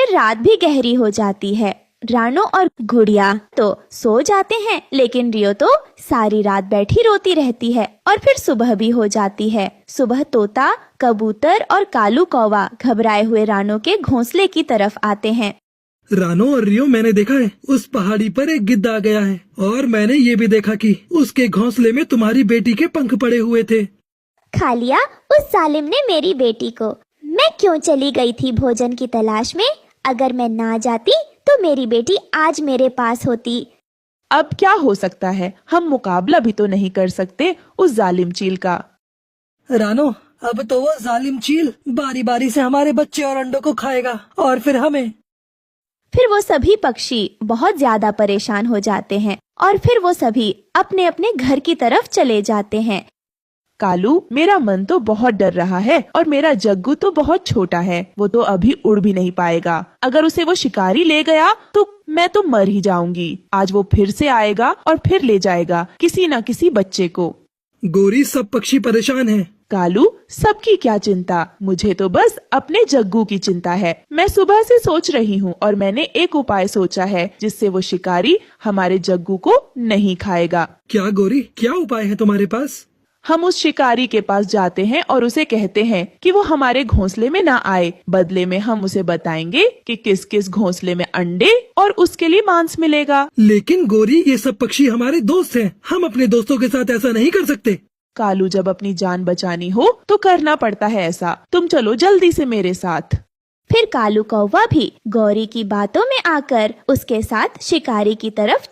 फिर रात भी गहरी हो जाती है। रानो और गुड़िया तो सो जाते हैं, लेकिन रियो तो सारी रात बैठी रोती रहती है। और फिर सुबह भी हो जाती है। सुबह तोता, कबूतर और कालू कौवा घबराए हुए रानो के घोंसले की तरफ आते हैं। रानो और रियो, मैंने देखा है उस पहाड़ी पर एक गिद्ध आ गया है, और मैंने ये भी देखा कि उसके घोंसले में तुम्हारी बेटी के पंख पड़े हुए थे। खा लिया उस जालिम ने मेरी बेटी को। मैं क्यों चली गई थी भोजन की तलाश में? अगर मैं ना जाती तो मेरी बेटी आज मेरे पास होती। अब क्या हो सकता है, हम मुकाबला भी तो नहीं कर सकते उस जालिम चील का। रानो, अब तो वो जालिम चील बारी बारी से हमारे बच्चे और अंडों को खाएगा, और फिर हमें। फिर वो सभी पक्षी बहुत ज्यादा परेशान हो जाते हैं और फिर वो सभी अपने अपने घर की तरफ चले जाते हैं। कालू, मेरा मन तो बहुत डर रहा है और मेरा जग्गू तो बहुत छोटा है, वो तो अभी उड़ भी नहीं पाएगा। अगर उसे वो शिकारी ले गया तो मैं तो मर ही जाऊंगी। आज वो फिर से आएगा और फिर ले जाएगा किसी न किसी बच्चे को। गोरी, सब पक्षी परेशान हैं। कालू, सबकी क्या चिंता, मुझे तो बस अपने जग्गू की चिंता है। मैं सुबह से सोच रही हूँ और मैंने एक उपाय सोचा है जिससे वो शिकारी हमारे जग्गू को नहीं खाएगा। क्या गोरी, क्या उपाय है तुम्हारे पास? हम उस शिकारी के पास जाते हैं और उसे कहते हैं कि वो हमारे घोंसले में ना आए। बदले में हम उसे बताएंगे कि किस किस घोंसले में अंडे और उसके लिए मांस मिलेगा। लेकिन गोरी, ये सब पक्षी हमारे दोस्त हैं, हम अपने दोस्तों के साथ ऐसा नहीं कर सकते। कालू, जब अपनी जान बचानी हो तो करना पड़ता है ऐसा। तुम चलो जल्दी से मेरे साथ। फिर कालू कौवा भी गौरी की बातों में आकर उसके साथ शिकारी की तरफ